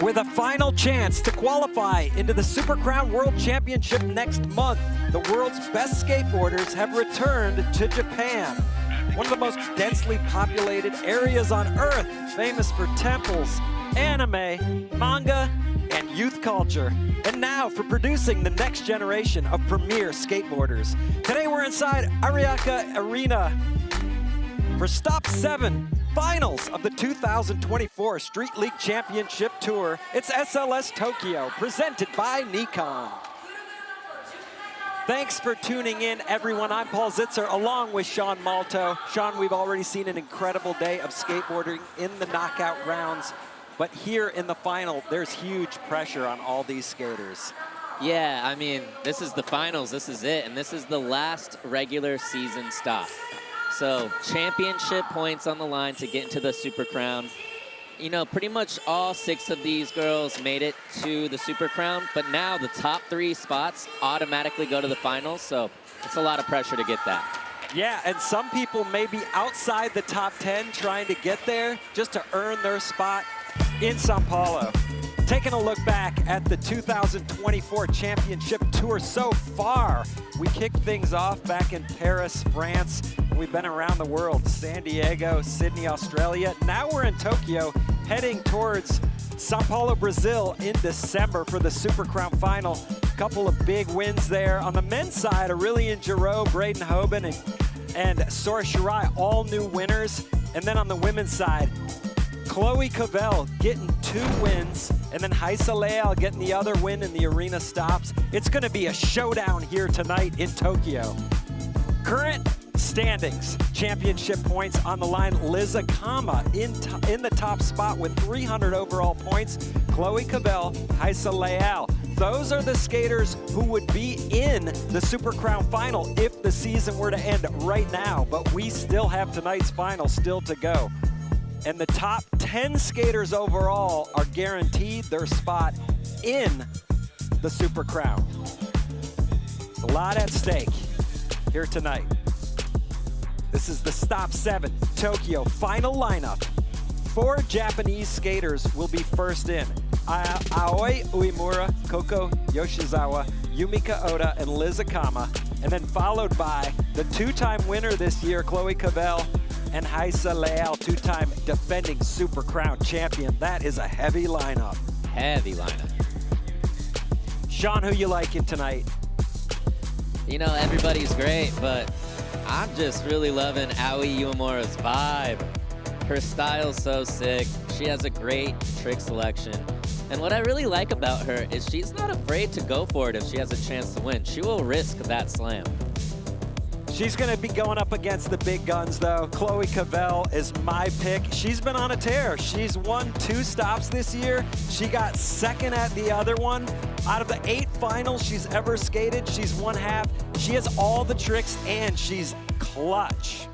with a final chance to qualify into the Super Crown World Championship next month. The world's best skateboarders have returned to Japan, one of the most densely populated areas on Earth, famous for temples, anime, manga, and youth culture. And now for producing the next generation of premier skateboarders. Today we're inside Ariake Arena for Stop 7. Finals of the 2024 Street League Championship Tour. It's SLS Tokyo, presented by Nikon. Thanks for tuning in, everyone. I'm Paul Zitzer, along with Sean Malto. Sean, we've already seen an incredible day of skateboarding in the knockout rounds, but here in the final, there's huge pressure on all these skaters. Yeah, I mean, this is the finals, this is it, and this is the last regular season stop. So championship points on the line to get into the Super Crown. You know, pretty much all 6 of these girls made it to the Super Crown, but now the top 3 spots automatically go to the finals, so it's a lot of pressure to get that. Yeah, and some people may be outside the top 10 trying to get there just to earn their spot in Sao Paulo. Taking a look back at the 2024 Championship Tour so far, we kicked things off back in Paris, France. We've been around the world, San Diego, Sydney, Australia. Now we're in Tokyo, heading towards Sao Paulo, Brazil in December for the Super Crown Final. A couple of big wins there. On the men's side, Aurelien Giraud, Braden Hoban, and Sora Shirai, all new winners. And then on the women's side, Chloe Covell getting 2 wins, and then Rayssa Leal getting the other win in the arena stops. It's going to be a showdown here tonight in Tokyo. Current standings, championship points on the line. Liz Akama in the top spot with 300 overall points. Chloe Covell, Rayssa Leal. Those are the skaters who would be in the Super Crown Final if the season were to end right now, but we still have tonight's final still to go. And the top 10 skaters overall are guaranteed their spot in the Super Crown. It's a lot at stake here tonight. This is the Stop 7 Tokyo final lineup. 4 Japanese skaters will be first in. Aoi Uemura, Coco Yoshizawa, Yumeka Oda, and Liz Akama. And then followed by the 2-time winner this year, Chloe Covell, and Rayssa Leal, 2-time defending Super Crown champion. That is a heavy lineup. Heavy lineup. Sean, who you liking tonight? You know, everybody's great, but I'm just really loving Aoi Uemura's vibe. Her style's so sick. She has a great trick selection. And what I really like about her is she's not afraid to go for it if she has a chance to win. She will risk that slam. She's going to be going up against the big guns, though. Chloe Covell is my pick. She's been on a tear. She's won 2 stops this year. She got second at the other one. Out of the 8 finals she's ever skated, she's won half. She has all the tricks, and she's clutch.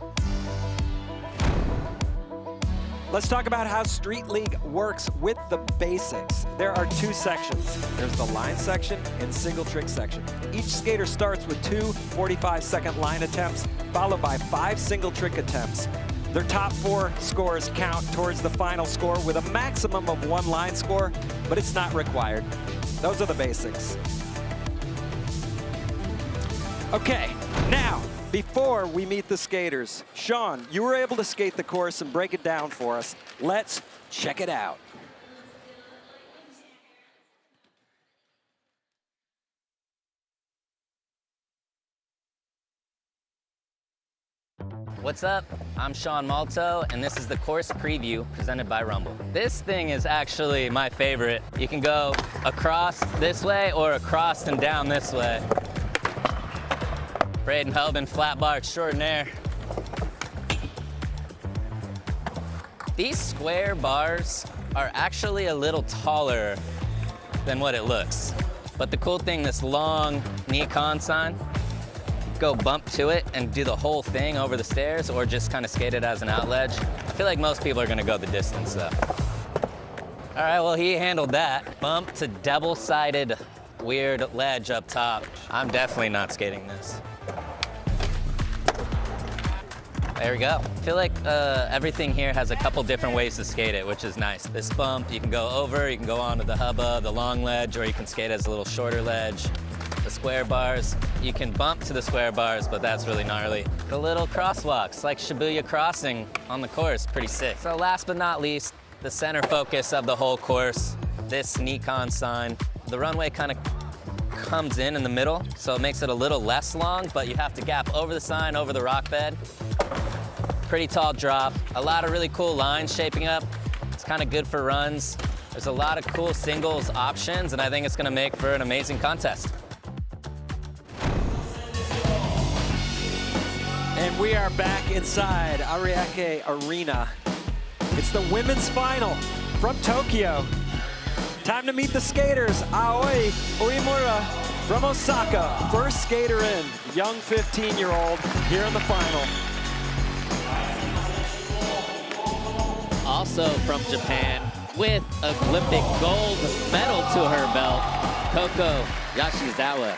Let's talk about how Street League works with the basics. There are 2 sections. There's the line section and single trick section. Each skater starts with 2 45-second line attempts, followed by 5 single trick attempts. Their top 4 scores count towards the final score with a maximum of 1 line score, but it's not required. Those are the basics. Okay, now, before we meet the skaters, Sean, you were able to skate the course and break it down for us. Let's check it out. What's up? I'm Sean Malto, and this is the course preview presented by Rumble. This thing is actually my favorite. You can go across this way or across and down this way. Braden Hoban, flat bar extraordinaire. These square bars are actually a little taller than what it looks. But the cool thing, this long Nikon sign, go bump to it and do the whole thing over the stairs or just kind of skate it as an out ledge. I feel like most people are gonna go the distance though. All right, well, he handled that. Bump to double-sided weird ledge up top. I'm definitely not skating this. There we go. I feel like everything here has a couple different ways to skate it, which is nice. This bump, you can go over, you can go onto the hubba, the long ledge, or you can skate as a little shorter ledge. The square bars, you can bump to the square bars, but that's really gnarly. The little crosswalks, like Shibuya Crossing on the course, pretty sick. So last but not least, the center focus of the whole course, this Nikon sign. The runway kind of comes in the middle, so it makes it a little less long, but you have to gap over the sign, over the rock bed. Pretty tall drop, a lot of really cool lines shaping up. It's kind of good for runs. There's a lot of cool singles options, and I think it's gonna make for an amazing contest. And we are back inside Ariake Arena. It's the women's final from Tokyo. Time to meet the skaters. Aoi Uemura from Osaka, first skater in, young 15-year-old here in the final. Also from Japan, with Olympic gold medal to her belt, Coco Yoshizawa.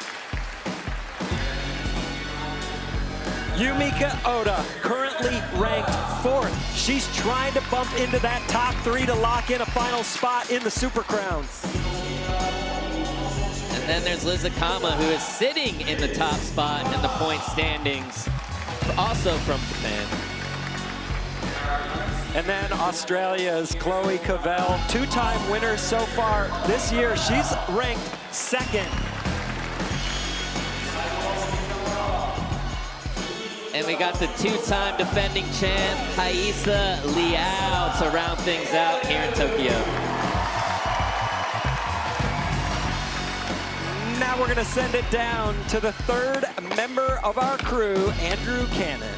Yumeka Oda, currently ranked 4th. She's trying to bump into that top 3 to lock in a final spot in the Super Crown. And then there's Liz Akama, who is sitting in the top spot in the point standings, also from Japan. And then Australia's Chloe Covell, 2-time winner so far this year. She's ranked 2nd. And we got the 2-time defending champ, Rayssa Leal, to round things out here in Tokyo. Now we're gonna send it down to the 3rd member of our crew, Andrew Cannon.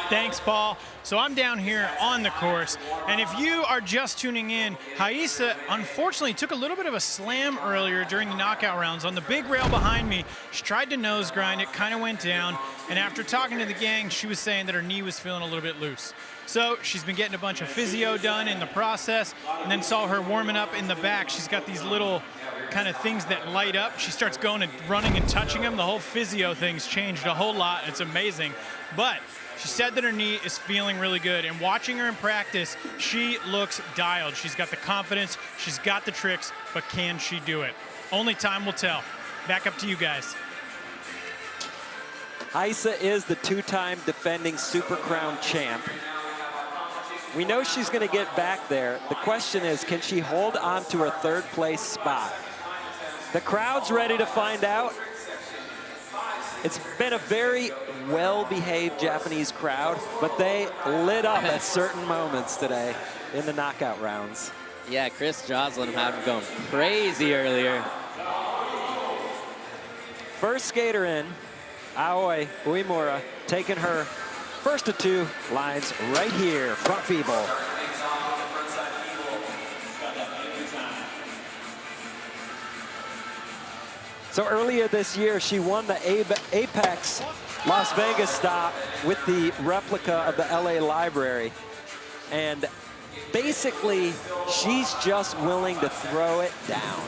Thanks, Paul. So I'm down here on the course, and if you are just tuning in, Rayssa unfortunately took a little bit of a slam earlier during the knockout rounds. On the big rail behind me, she tried to nose grind, it kind of went down, and after talking to the gang, she was saying that her knee was feeling a little bit loose. So she's been getting a bunch of physio done in the process, and then saw her warming up in the back. She's got these little kind of things that light up. She starts going and running and touching them. The whole physio thing's changed a whole lot. It's amazing. But she said that her knee is feeling really good, and watching her in practice, she looks dialed. She's got the confidence, she's got the tricks, but can she do it? Only time will tell. Back up to you guys. Rayssa is the 2-time defending Super Crown champ. We know she's gonna get back there. The question is, can she hold on to her 3rd place spot? The crowd's ready to find out. It's been a very well-behaved Japanese crowd, but they lit up at certain moments today in the knockout rounds. Yeah, Chris Joslin had him going crazy earlier. First skater in, Aoi Uemura, taking her first of 2 lines right here, front feeble. So earlier this year, she won the Apex Las Vegas stop with the replica of the LA Library. And basically, she's just willing to throw it down.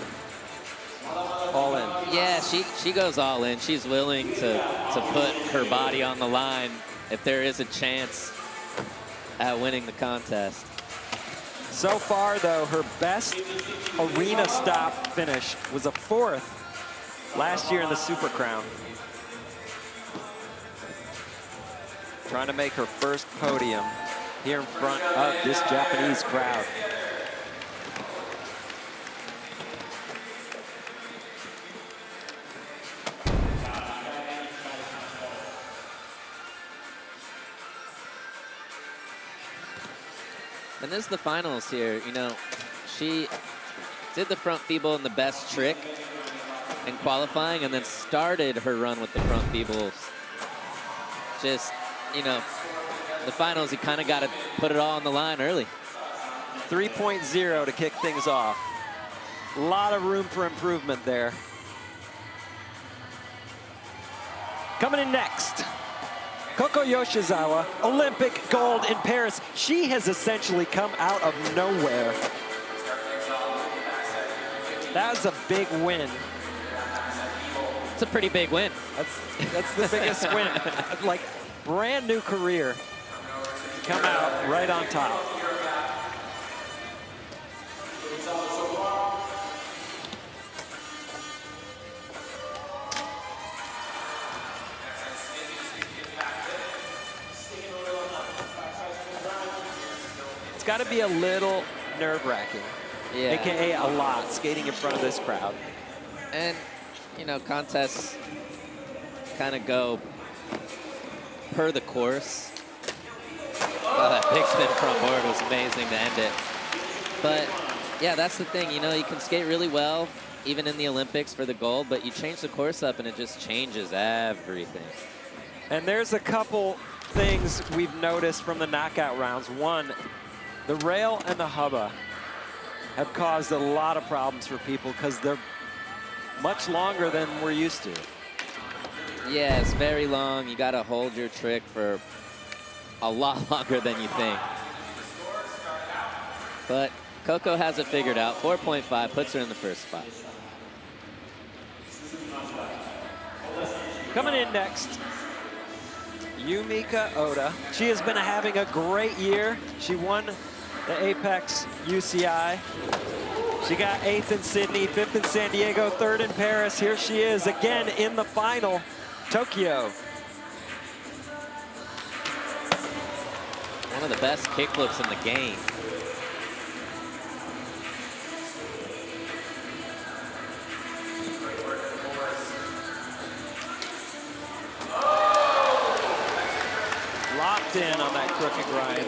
All in. Yeah, she goes all in. She's willing to put her body on the line if there is a chance at winning the contest. So far, though, her best arena stop finish was a 4th last year in the Super Crown. Trying to make her first podium here in front of this Japanese crowd. And this is the finals here. You know, she did the front feeble in the best trick in qualifying, and then started her run with the front feebles. Just, you know, the finals, you kind of got to put it all on the line early. 3.0 to kick things off. A lot of room for improvement there. Coming in next, Coco Yoshizawa, Olympic gold in Paris. She has essentially come out of nowhere. That was a big win That's a pretty big win. That's the biggest win. Like, brand new career. Come out right on top. It's got to be a little nerve-wracking. Yeah. AKA a lot, skating in front of this crowd. And, you know, contests kind of go per the course. Oh, that big spin front board was amazing to end it. But, yeah, that's the thing. You know, you can skate really well, even in the Olympics for the gold, but you change the course up and it just changes everything. And there's a couple things we've noticed from the knockout rounds. One, the rail and the hubba have caused a lot of problems for people because they're much longer than we're used to. Yeah, it's very long. You got to hold your trick for a lot longer than you think. But Coco has it figured out. 4.5 puts her in the first spot. Coming in next, Yumeka Oda. She has been having a great year. She won the Apex UCI. She got 8th in Sydney, 5th in San Diego, 3rd in Paris. Here she is again in the final, Tokyo. One of the best kickflips in the game. Locked in on that crooked grind.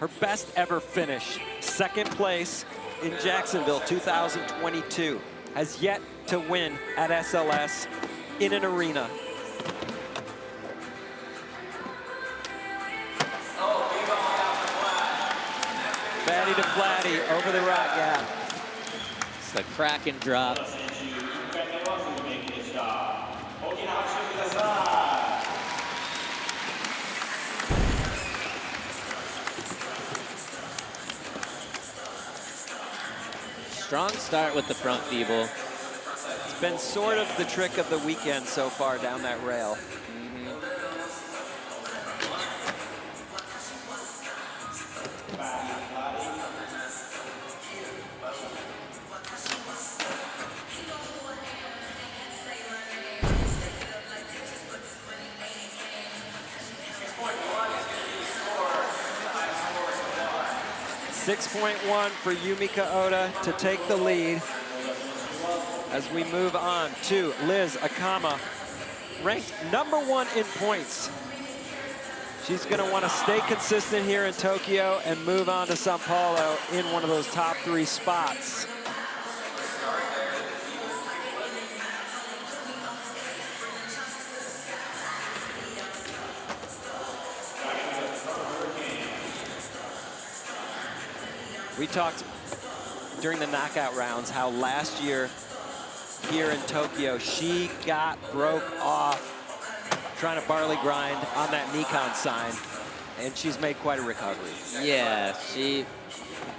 Her best ever finish, 2nd place in Jacksonville 2022. Has yet to win at SLS in an arena. Fatty to flatty over the rock gap. It's the crack and drop. Strong start with the front feeble. It's been sort of the trick of the weekend so far down that rail. 6.1 for Yumeka Oda to take the lead as we move on to Liz Akama, ranked #1 in points. She's going to want to stay consistent here in Tokyo and move on to Sao Paulo in one of those top 3 spots. We talked during the knockout rounds how last year here in Tokyo, she broke off trying to barley grind on that Nikon sign, and she's made quite a recovery. Yeah,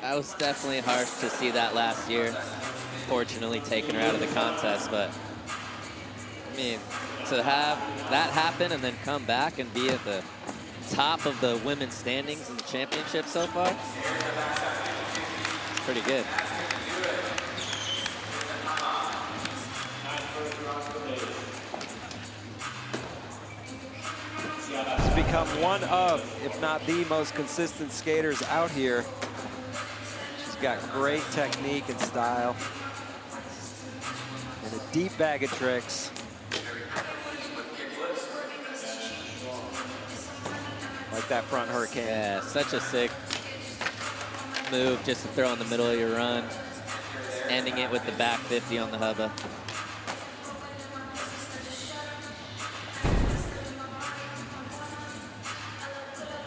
I was definitely harsh to see that last year. Fortunately, taking her out of the contest, but I mean, to have that happen and then come back and be at the top of the women's standings in the championship so far, it's pretty good. Become one of, if not the most consistent skaters out here. She's got great technique and style and a deep bag of tricks. Like that front hurricane. Yeah, such a sick move just to throw in the middle of your run, ending it with the back 50 on the hubba.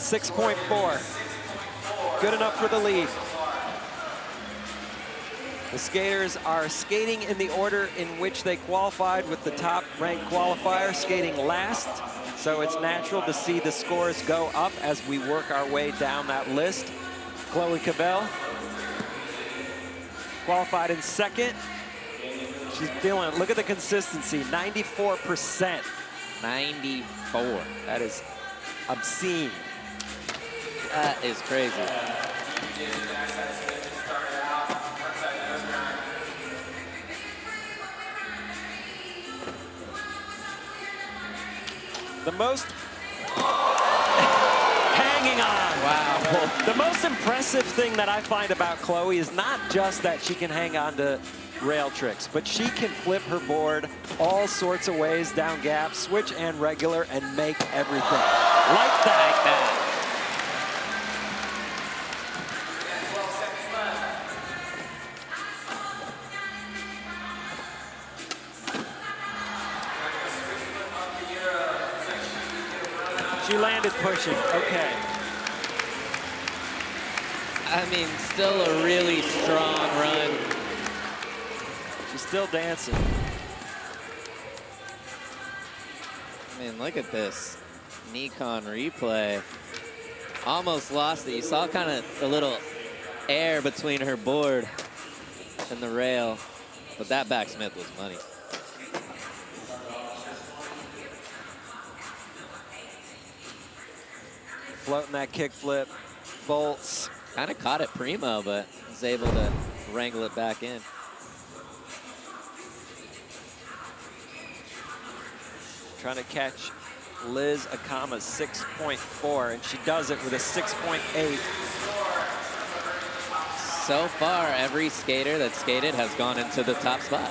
.4, good enough for the lead. The skaters are skating in the order in which they qualified, with the top ranked qualifier skating last. So it's natural to see the scores go up as we work our way down that list. Chloe Covell qualified in 2nd. She's feeling it. Look at the consistency, 94%. 94. That is obscene. That is crazy. The most hanging on. Wow. The most impressive thing that I find about Chloe is not just that she can hang on to rail tricks, but she can flip her board all sorts of ways, down gap, switch and regular, and make everything. Like that. She landed pushing, okay. I mean, still a really strong run. She's still dancing. I mean, look at this. Nikon replay. Almost lost it. You saw kind of a little air between her board and the rail, but that backsmith was money. Floating that kick flip, bolts. Kind of caught it primo, but was able to wrangle it back in. Trying to catch Liz Akama's 6.4, and she does it with a 6.8. So far, every skater that skated has gone into the top spot.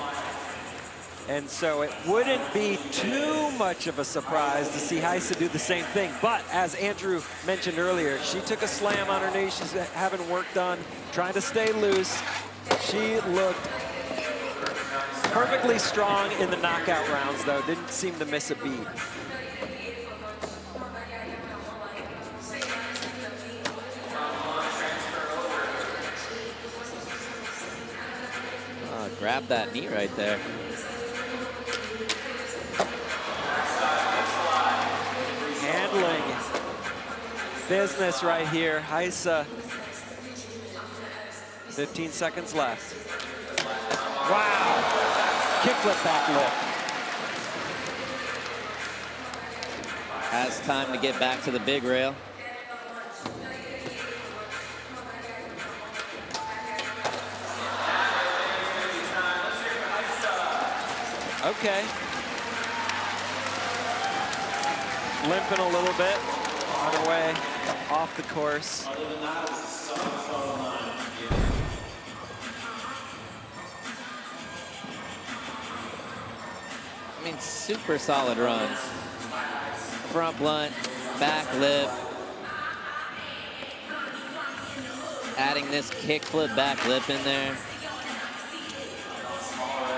And so it wouldn't be too much of a surprise to see Rayssa do the same thing. But as Andrew mentioned earlier, she took a slam on her knee. She's having work done, trying to stay loose. She looked perfectly strong in the knockout rounds, though. Didn't seem to miss a beat. Grab that knee right there. Handling business right here. Rayssa, 15 seconds left. Wow. Kickflip back lip. Has time to get back to the big rail. Okay. Limping a little bit on her way off the course. I mean, super solid run. Front blunt, back lip. Adding this kickflip back lip in there.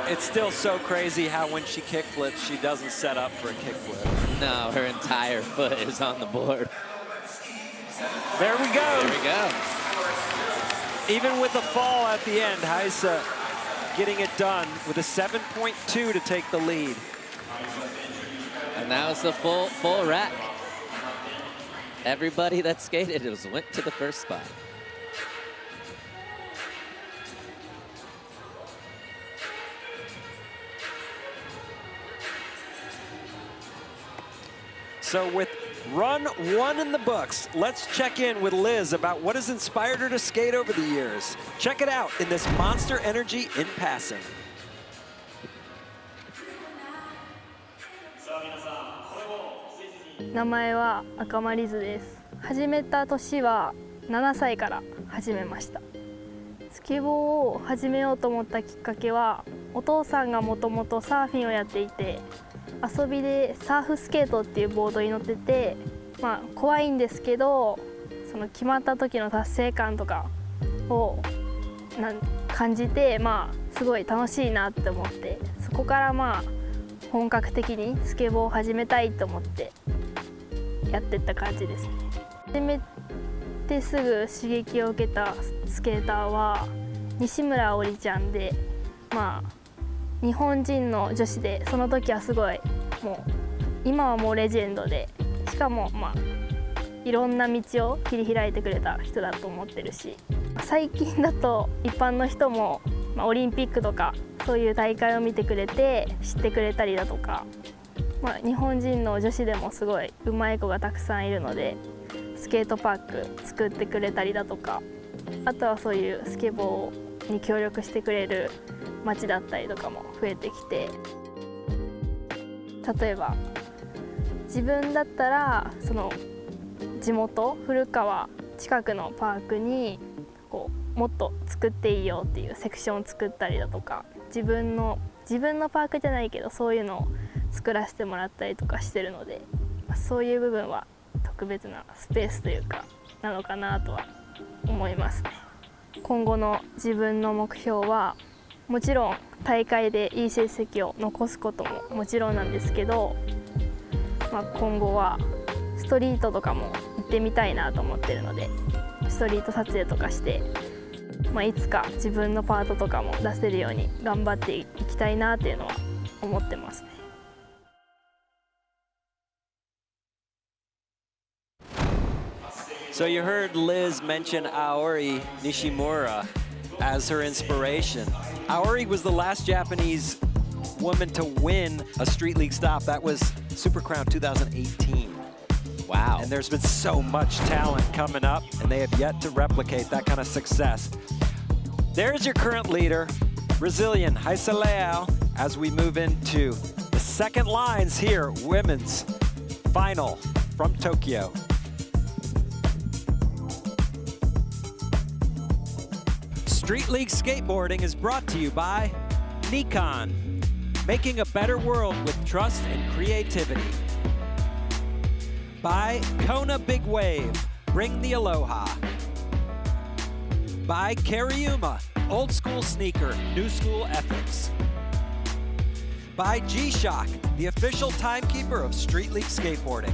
It's still so crazy how when she kickflips, she doesn't set up for a kickflip. No, her entire foot is on the board. There we go. There we go. Even with the fall at the end, Rayssa getting it done with a 7.2 to take the lead. And that was the full rack. Everybody that skated went to the first spot. So with run one in the books, let's check in with Liz about what has inspired her to skate over the years. Check it out in this Monster Energy in Passing.名前は赤間リズです。始めた年は7歳から始めました。スケボーを始めようと思ったきっかけは、お父さんがもともとサーフィンをやっていて、遊びでサーフスケートっていうボードに乗ってて、怖いんですけど、その決まった時の達成感とかを感じて、すごい楽しいなって思って、そこから本格的にスケボーを始めたいと思ってやってった感じですね。始めてすぐ刺激を受けたスケーターは西村織ちゃんで、日本人の女子で、その時はすごいもう今はもうレジェンドで、しかもいろんな道を切り開いてくれた人だと思ってるし、最近だと一般の人もオリンピックとかそういう大会を見てくれて知ってくれたりだとか、日本人の女子でもすごい上手い子がたくさんいるのでスケートパーク作ってくれたりだとか、あとはそういうスケボーに協力してくれる町だったりとかも増えてきて、例えば自分だったらその地元古川近くのパークにこうもっと作っていいよっていうセクションを作ったりだとか、自分のパークじゃないけどそういうのを作らせてもらったりとかしてるので、そういう部分は特別なスペースというかなのかなとは思いますね。今後の自分の目標はもちろん大会でいい成績を残すことももちろんなんですけど、今後はストリートとかも行ってみたいなと思ってるので、ストリート撮影とかして、いつか自分のパートとかも出せるように頑張っていきたいなっていうのは思ってますね。So you heard Liz mention Aoi Nishimura as her inspiration. Aoi was the last Japanese woman to win a Street League stop. That was Super Crown 2018. Wow. And there's been so much talent coming up, and they have yet to replicate that kind of success. There's your current leader, Brazilian Rayssa Leal, as we move into the second lines here, women's final from Tokyo. Street League Skateboarding is brought to you by Nikon, making a better world with trust and creativity. By Kona Big Wave, bring the aloha. By Kariuma, old school sneaker, new school ethics. By G-Shock, the official timekeeper of Street League Skateboarding.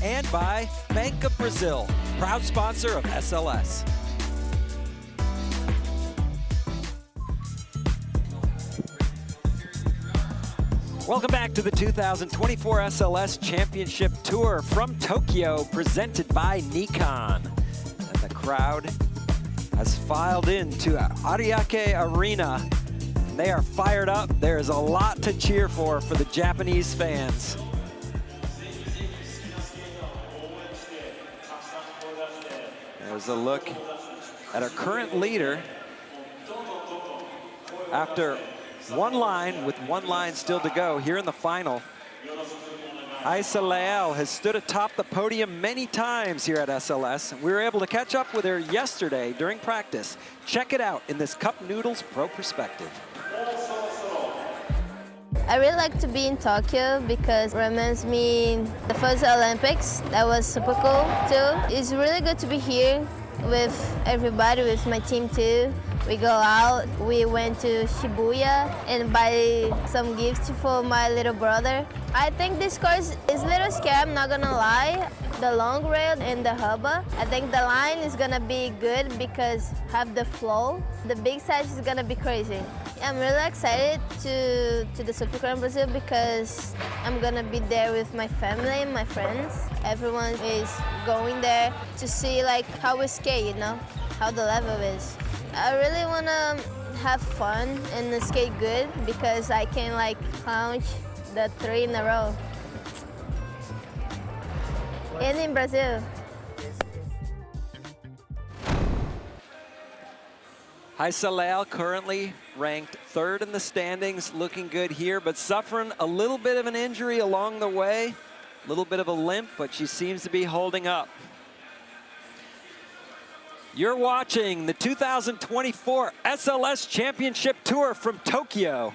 And by Bank of Brazil, proud sponsor of SLS. Welcome back to the 2024 SLS Championship Tour from Tokyo, presented by Nikon. And the crowd has filed into Ariake Arena. And they are fired up. There is a lot to cheer for the Japanese fans. There's a look at our current leader after one line, with one line still to go here in the final. Rayssa Leal has stood atop the podium many times here at SLS. We were able to catch up with her yesterday during practice. Check it out in this Cup Noodles Pro Perspective. I really like to be in Tokyo because it reminds me the first Olympics. That was super cool too. It's really good to be here with everybody, with my team too. We go out, we went to Shibuya and buy some gifts for my little brother. I think this course is a little scary, I'm not gonna lie. The long rail and the hubba. I think the line is gonna be good because have the flow. The big side is gonna be crazy. I'm really excited to the Super Crown Brazil because I'm gonna be there with my family, my friends. Everyone is going there to see like how we skate, you know, how the level is. I really wanna have fun and skate good because I can like count the 3 in a row. And in Brazil. Rayssa Leal currently ranked 3rd in the standings, looking good here, but suffering a little bit of an injury along the way, a little bit of a limp, but she seems to be holding up. You're watching the 2024 SLS Championship Tour from Tokyo.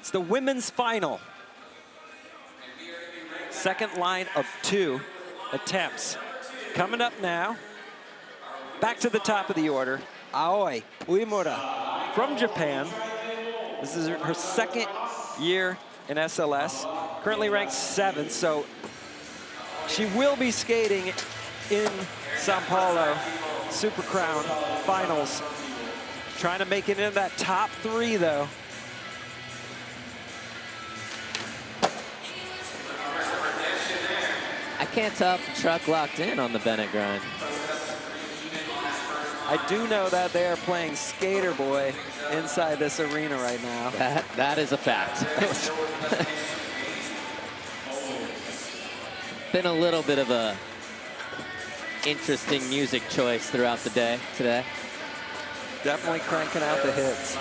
It's the women's final. Second line of 2 attempts. Coming up now, back to the top of the order, Aoi Uemura from Japan. This is her second year in SLS, currently ranked 7th, so she will be skating in Sao Paulo Super Crown finals. Trying to make it into that top 3 though. I can't tell if the truck locked in on the Bennett grind. I do know that they are playing Skater Boy inside this arena right now. That is a fact. Been a little bit of a interesting music choice throughout the day today. Definitely cranking out the hits.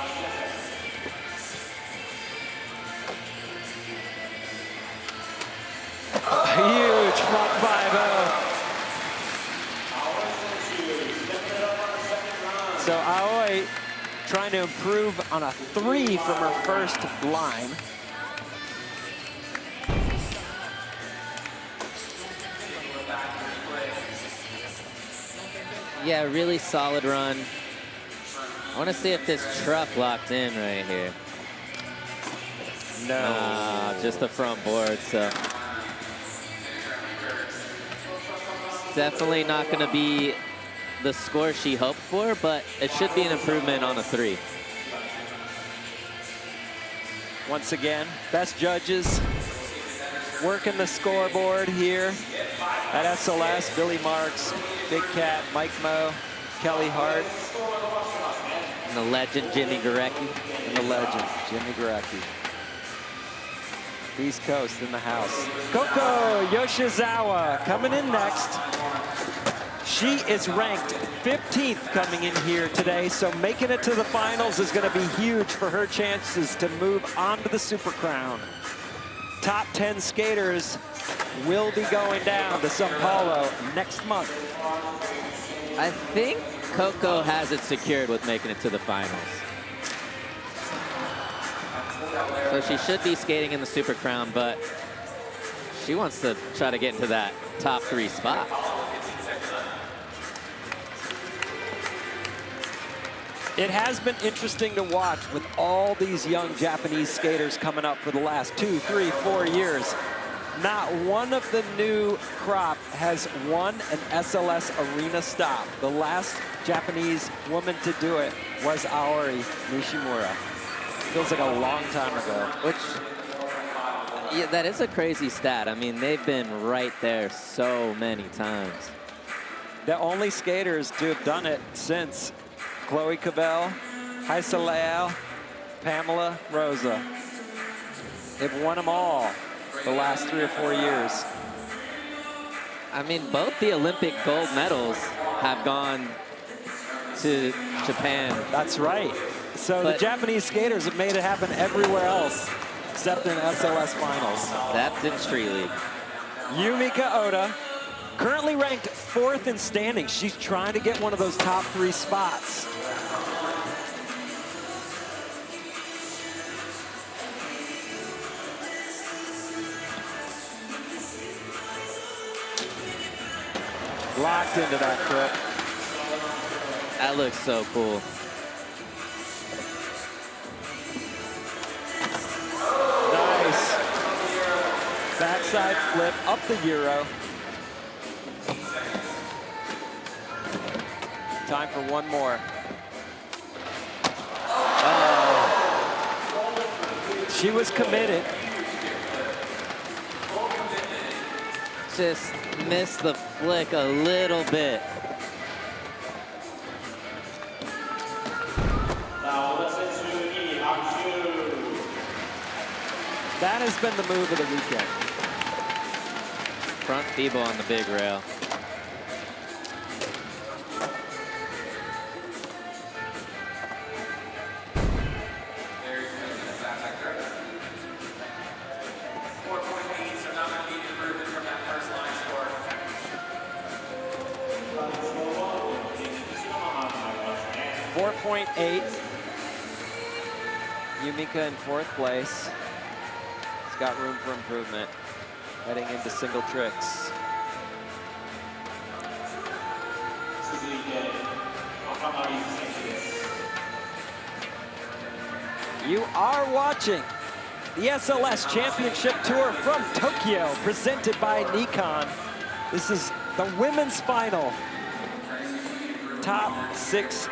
Huge front 5-0. So Aoi trying to improve on a 3 from her first line. Yeah, really solid run. I want to see if this truck locked in right here. No. Just the front board, so. Definitely not going to be the score she hoped for, but it should be an improvement on a 3. Once again, best judges working the scoreboard here at SLS. Billy Marks, Big Cat, Mike Moe, Kelly Hart. And the legend, Jimmy Gurecki. And the legend, Jimmy Gurecki. East Coast in the house. Coco Yoshizawa coming in next. She is ranked 15th coming in here today, so making it to the finals is going to be huge for her chances to move on to the Super Crown. Top 10 skaters will be going down to Sao Paulo next month. I think Coco has it secured with making it to the finals. So she should be skating in the Super Crown, but she wants to try to get into that top 3 spot. It has been interesting to watch with all these young Japanese skaters coming up for the last 2, 3, 4 years. Not one of the new crop has won an SLS arena stop. The last Japanese woman to do it was Aoi Nishimura. Feels like a long time ago. Which, yeah, that is a crazy stat. I mean, they've been right there so many times. The only skaters to have done it since Chloe Covell, Rayssa Leal, Pamela Rosa. They've won them all the last 3 or 4 years. I mean, both the Olympic gold medals have gone to Japan. That's right. So the Japanese skaters have made it happen everywhere else except in SLS finals. That's in Street League. Yumeka Oda, currently ranked 4th in standings. She's trying to get one of those top 3 spots. Locked into that trip. That looks so cool. Nice. Backside flip up the Euro. Time for one more. Oh. She was committed. Just missed the flick a little bit. That has been the move of the weekend. Front feeble on the big rail. .8. Yumeka in 4th place. He's got room for improvement. Heading into single tricks. You are watching the SLS Championship Tour from Tokyo, presented by Nikon. This is the women's final. Top 6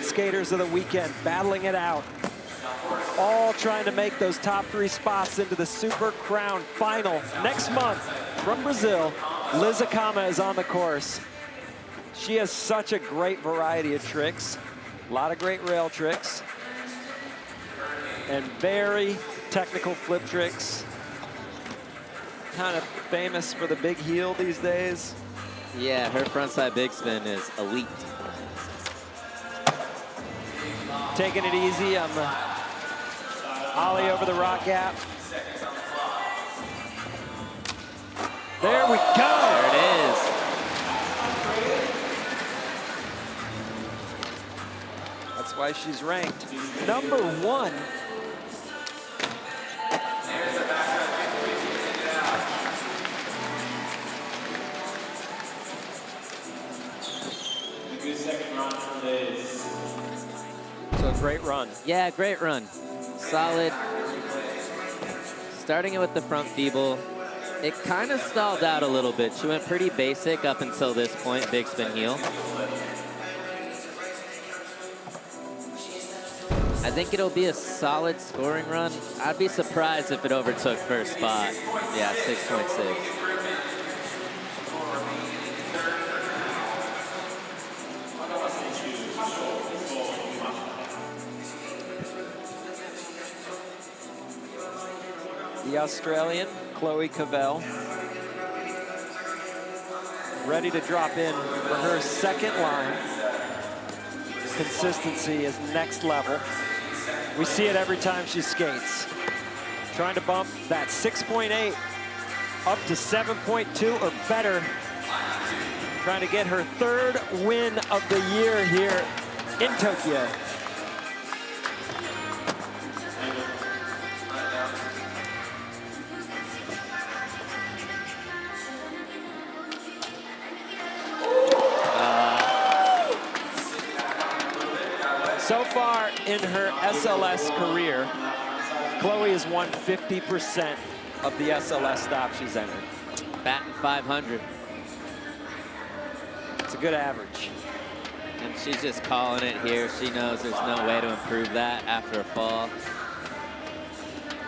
skaters of the weekend battling it out. All trying to make those top 3 spots into the Super Crown final next month from Brazil. Liz Akama is on the course. She has such a great variety of tricks. A lot of great rail tricks. And very technical flip tricks. Kind of famous for the big heel these days. Yeah, her frontside big spin is elite. Taking it easy on the ollie over the rock gap. There we go. There it is. That's why she's ranked #1. So great run. Yeah, great run. Solid. Starting it with the front feeble. It kind of stalled out a little bit. She went pretty basic up until this point, big spin heel. I think it'll be a solid scoring run. I'd be surprised if it overtook first spot. Yeah, 6.6. The Australian, Chloe Covell, ready to drop in for her second line. Consistency is next level. We see it every time she skates. Trying to bump that 6.8 up to 7.2 or better. Trying to get her third win of the year here in Tokyo. So far in her SLS career, Chloe has won 50% of the SLS stops she's entered. Batting 500. It's a good average. And she's just calling it here. She knows there's no way to improve that after a fall.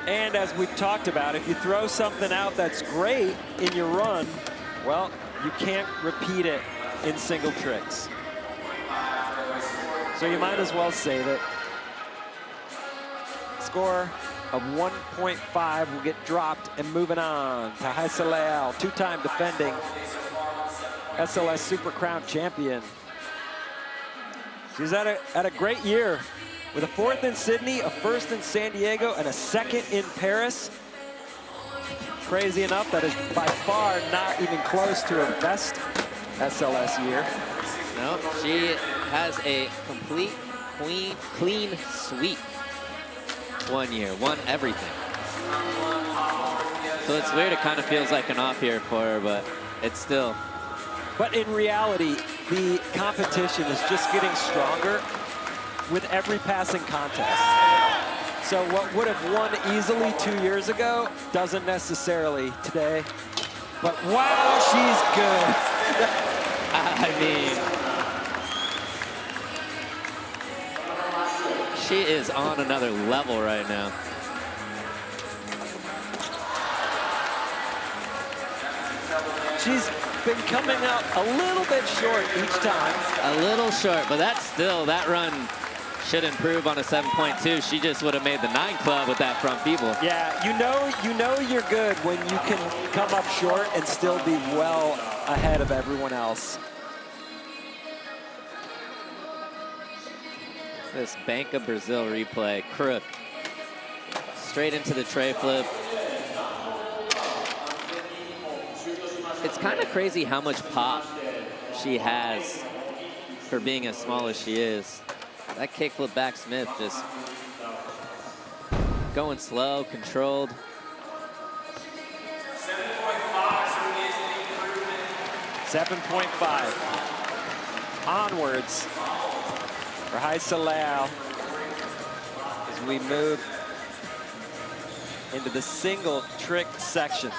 And as we've talked about, if you throw something out that's great in your run, well, you can't repeat it in single tricks. So you might as well save it. Score of 1.5 will get dropped, and moving on to Rayssa Leal, two-time defending SLS Super Crown champion. She's had a great year with a 4th in Sydney, a 1st in San Diego, and a 2nd in Paris. Crazy enough, that is by far not even close to her best SLS year. No, she has a complete, clean sweep 1 year, won everything. So it's weird, it kind of feels like an off year for her, but it's still. But in reality, the competition is just getting stronger with every passing contest. So what would have won easily 2 years ago doesn't necessarily today. But wow, she's good. I mean, she is on another level right now. She's been coming up a little bit short each time. A little short, but that's still, that run should improve on a 7.2. She just would have made the 9 club with that front feeble. Yeah, you know you're good when you can come up short and still be well ahead of everyone else. This Bank of Brazil replay, crook. Straight into the tray flip. It's kind of crazy how much pop she has for being as small as she is. That kickflip back Smith just going slow, controlled. 7.5. Onwards for Rayssa Leal as we move into the single trick section.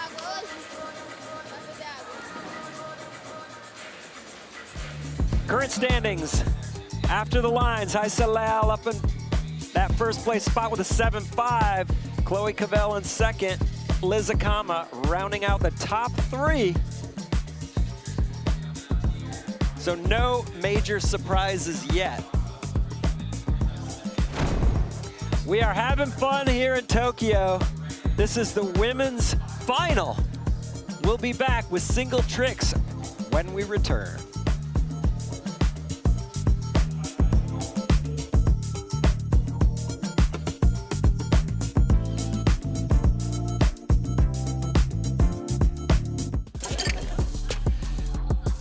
Current standings after the lines, Rayssa Leal up in that first place spot with a 7.5. Chloe Covell in second. Liz Akama rounding out the top 3. So no major surprises yet. We are having fun here in Tokyo. This is the women's final. We'll be back with single tricks when we return.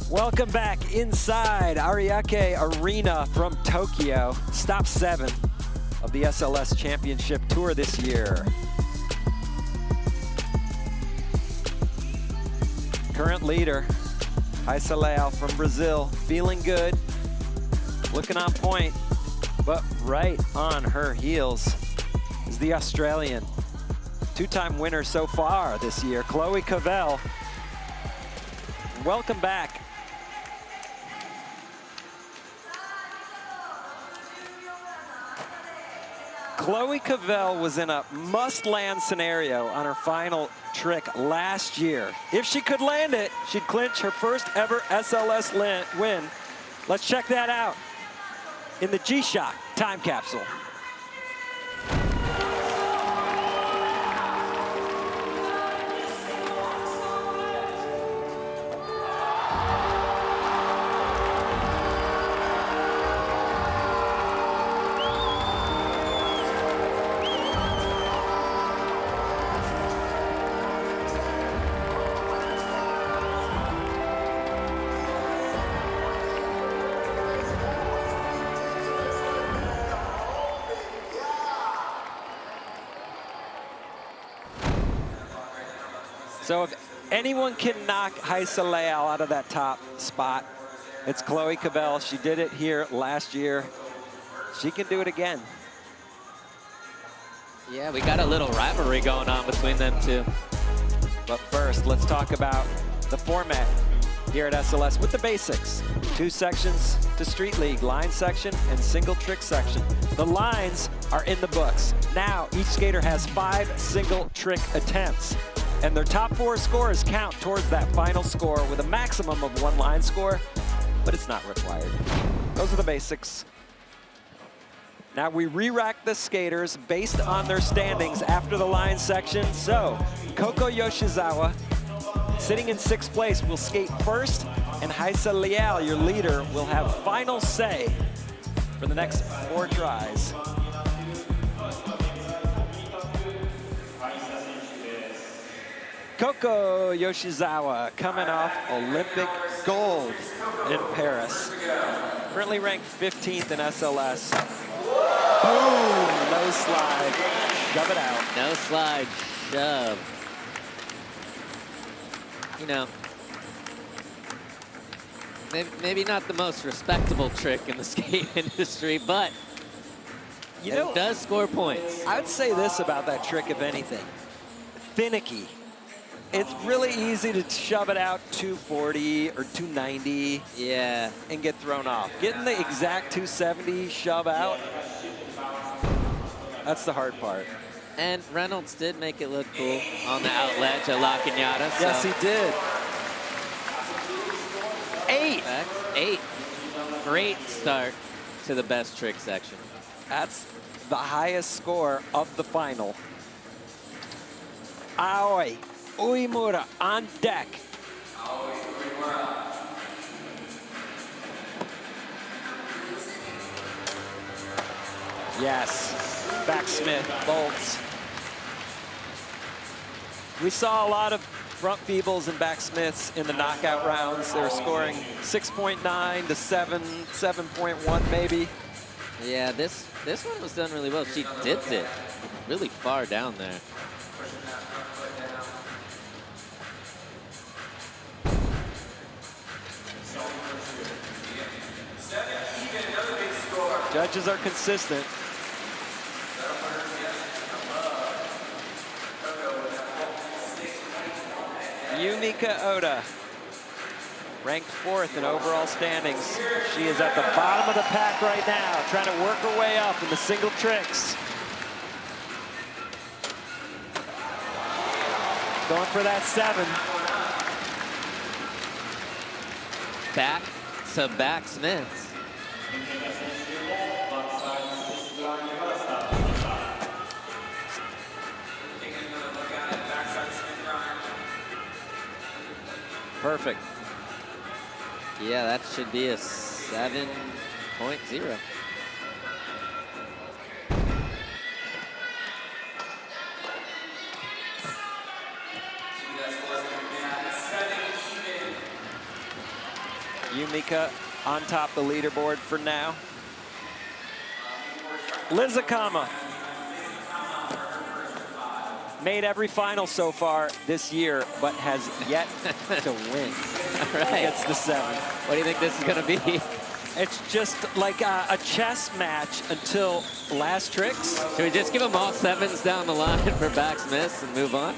Welcome back inside Ariake Arena from Tokyo. Stop 7 of the SLS Championship Tour this year. Current leader, Rayssa Leal from Brazil, feeling good, looking on point, but right on her heels is the Australian. Two-time winner so far this year, Covell. Welcome back. Covell was in a must-land scenario on her final trick last year. If she could land it, she'd clinch her first ever SLS win. Let's check that out in the G-Shock time capsule. So if anyone can knock Rayssa Leal out of that top spot, it's Covell. She did it here last year. She can do it again. Yeah, we got a little rivalry going on between them two. But first, let's talk about the format here at SLS with the basics. 2 sections to Street League, line section and single trick section. The lines are in the books. Now, each skater has 5 single trick attempts. And their top 4 scores count towards that final score with a maximum of 1 line score, but it's not required. Those are the basics. Now we re-rack the skaters based on their standings after the line section. So Coco Yoshizawa, sitting in 6th place, will skate first, and Rayssa Leal, your leader, will have final say for the next 4 tries. Coco Yoshizawa coming off Olympic gold in Paris. Currently ranked 15th in SLS. Boom, no slide, shove it out. No slide, shove. You know, maybe not the most respectable trick in the skate industry, but it does score points. I would say this about that trick, if anything. Finicky. It's really easy to shove it out 240 or 290 and get thrown off. Getting the exact 270 shove out, that's the hard part. And Reynolds did make it look cool on the outlet to La Cañada. So. Yes, he did. 8. That's 8. Great start to the best trick section. That's the highest score of the final. Aoi Uemura on deck. Aoi Uemura. Yes, backsmith, bolts. We saw a lot of front feebles and backsmiths in the knockout rounds. They're scoring 6.9 to 7, 7.1 maybe. Yeah, this one was done really well. She dipped it really far down there. Judges are consistent. Yumeka Oda, ranked 4th in overall standings. She is at the bottom of the pack right now, trying to work her way up in the single tricks. Going for that 7. Back to backsmiths. Perfect. Yeah, that should be a 7.0. Yumeka on top the leaderboard for now. Akama made every final so far this year, but has yet to win. All right. It's the 7. What do you think this is going to be? It's just like a chess match until last tricks. Should we just give them all 7s down the line for backsmiths and move on?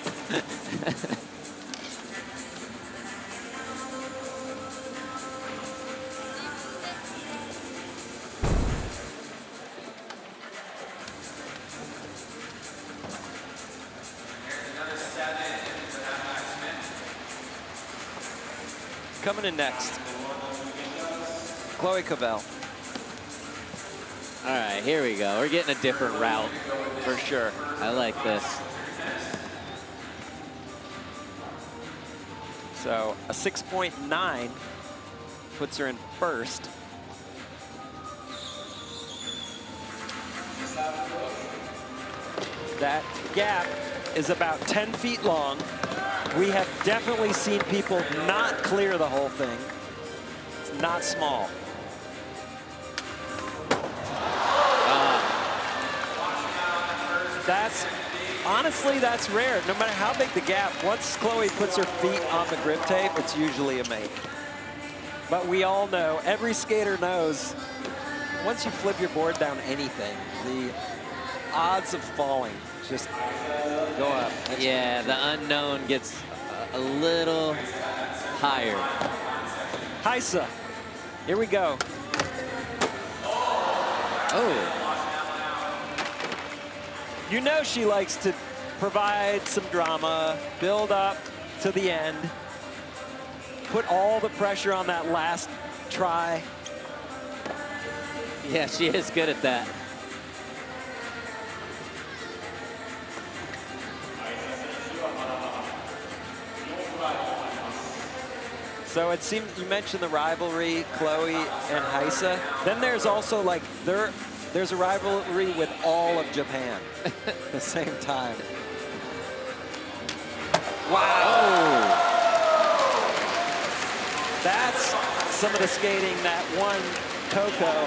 Coming in next, Chloe Covell. All right, here we go. We're getting a different route. For sure. I like this. So a 6.9 puts her in first. That gap is about 10 feet long. We have definitely seen people not clear the whole thing. It's not small. Honestly, that's rare. No matter how big the gap, once Chloe puts her feet on the grip tape, it's usually a make. But we all know, every skater knows, once you flip your board down anything, the odds of falling just go up. Yeah, the unknown gets a little higher. Rayssa, here we go. Oh. You know she likes to provide some drama, build up to the end, put all the pressure on that last try. Yeah, she is good at that. So it seemed, you mentioned the rivalry, Chloe and Rayssa. Then there's also like, there's a rivalry with all of Japan at the same time. Wow. That's some of the skating that won Coco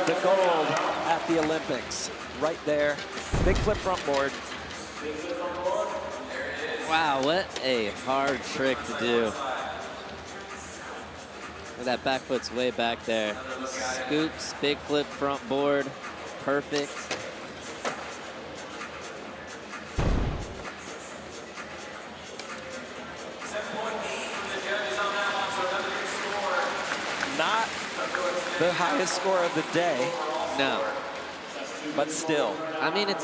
the gold at the Olympics. Right there. Big flip front board. Wow, what a hard trick to do. That back foot's way back there. Scoops, big flip front board, perfect. Not the highest score of the day. No. But still. I mean, it's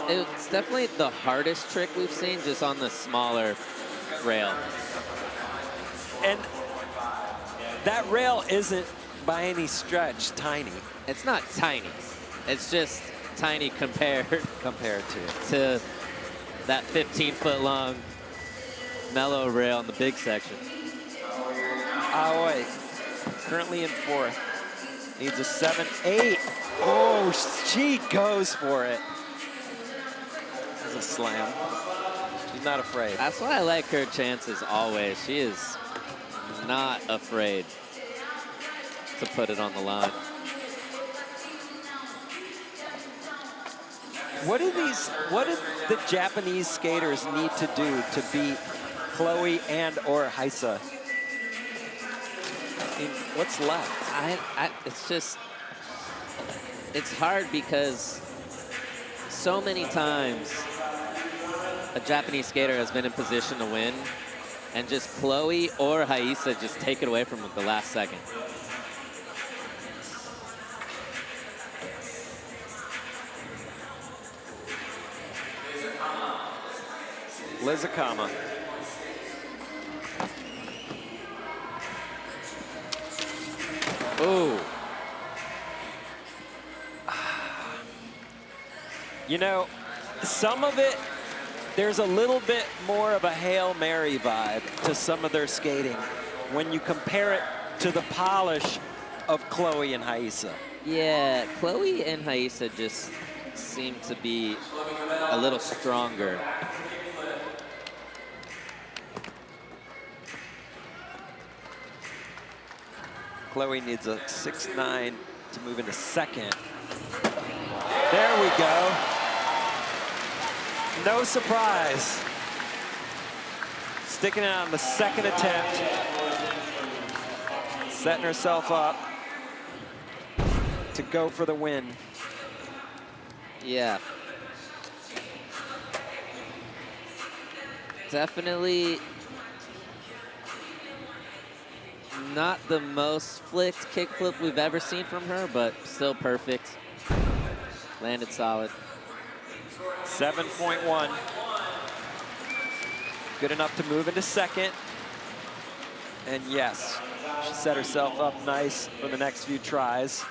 definitely the hardest trick we've seen, just on the smaller rail. And that rail isn't by any stretch tiny. It's not tiny. It's just tiny compared to that 15-foot long mellow rail in the big section. Aoi, currently in fourth. Needs a 7-8. Oh, she goes for it. That's a slam. She's not afraid. That's why I like her chances always. She is not afraid to put it on the line. What do the Japanese skaters need to do to beat Chloe and or Rayssa? I mean, what's left? It's just, it's hard because so many times a Japanese skater has been in position to win, and just Chloe or Rayssa just take it away from them at the last second. Akama. Ooh. You know, some of it, there's a little bit more of a Hail Mary vibe to some of their skating when you compare it to the polish of Chloe and Rayssa. Yeah, Chloe and Rayssa just seem to be a little stronger. Chloe needs a 6'9" to move into second. There we go. No surprise. Sticking it on the second attempt. Setting herself up to go for the win. Yeah. Definitely not the most flicked kickflip we've ever seen from her, but still perfect. Landed solid. 7.1. Good enough to move into second. And yes, she set herself up nice for the next few tries.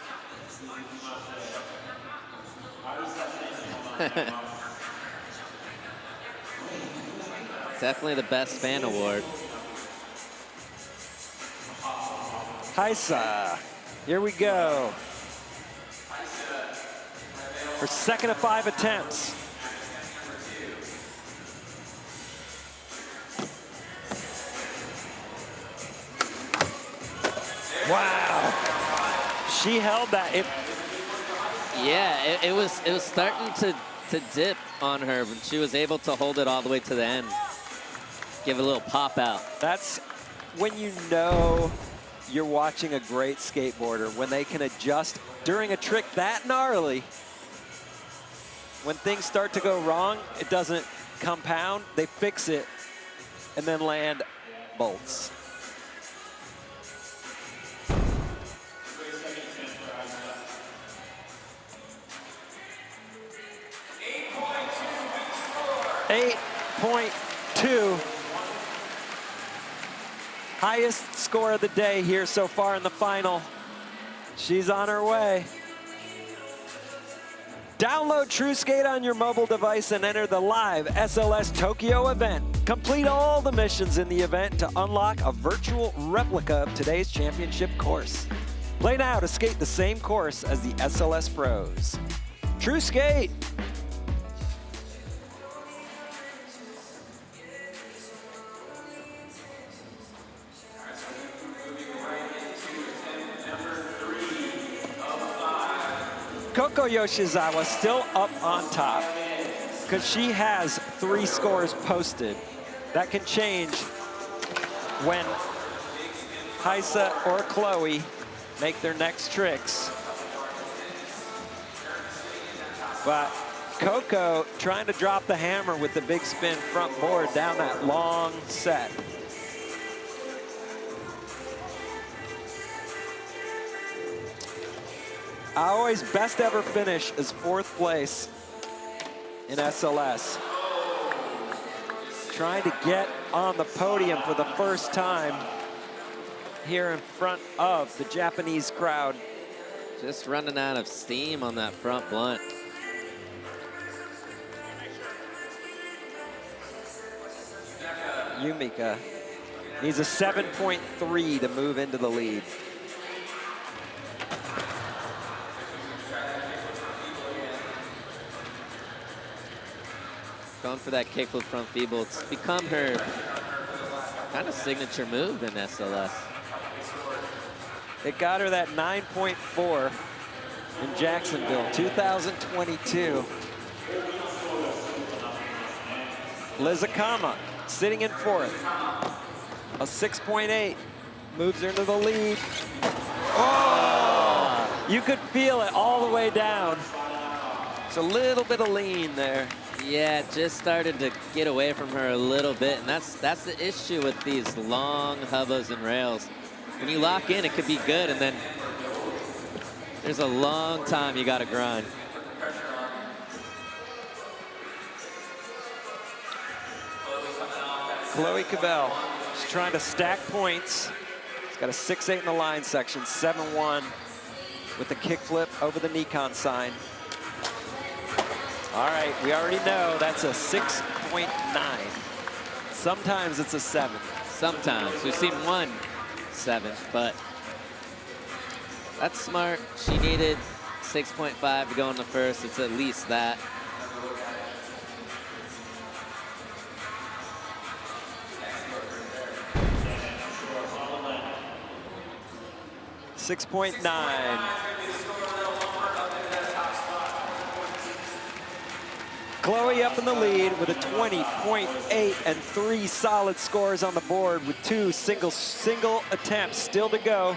Definitely the best fan award. Rayssa, here we go. Her second of 5 attempts. Wow. She held that. Yeah, it was starting to dip on her, but she was able to hold it all the way to the end. Give it a little pop out. That's when you know you're watching a great skateboarder, when they can adjust during a trick that gnarly. When things start to go wrong, it doesn't compound, they fix it and then land bolts. .2. Highest score of the day here so far in the final. She's on her way. Download TrueSkate on your mobile device and enter the live SLS Tokyo event. Complete all the missions in the event to unlock a virtual replica of today's championship course. Play now to skate the same course as the SLS pros. TrueSkate. Coco Yoshizawa still up on top because she has 3 scores posted. That can change when Rayssa or Chloe make their next tricks. But Coco trying to drop the hammer with the big spin front board down that long set. Aoi's best ever finish is 4th place in SLS. Trying to get on the podium for the first time here in front of the Japanese crowd. Just running out of steam on that front blunt. Yumeka needs a 7.3 to move into the lead. Going for that kickflip front feeble. It's become her kind of signature move in SLS. It got her that 9.4 in Jacksonville, 2022. Liz Akama sitting in 4th. A 6.8 moves her into the lead. Oh! You could feel it all the way down. It's a little bit of lean there. Yeah, it just started to get away from her a little bit, and that's the issue with these long hubbas and rails. When you lock in, it could be good, and then there's a long time you got to grind. Chloe Covell, she's trying to stack points. She's Got a 6-8 in the line section, 7-1 with the kickflip over the Nikon sign. All right, we already know that's a 6.9. Sometimes it's a 7. Sometimes. We've seen 1 7, but that's smart. She needed 6.5 to go in the first. It's at least that. $6.9. Chloe up in the lead with a 20.8 and 3 solid scores on the board with 2 single attempts still to go.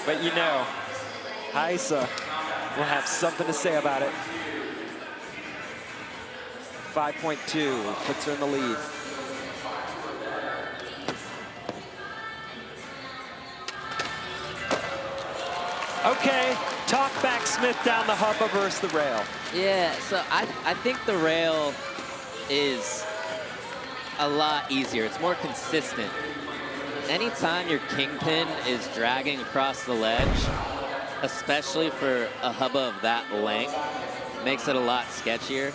But you know, Rayssa will have something to say about it. 5.2 puts her in the lead. Okay, talk back Smith down the hubba versus the rail. Yeah, so I think the rail is a lot easier. It's more consistent. Anytime your kingpin is dragging across the ledge, especially for a hubba of that length, makes it a lot sketchier.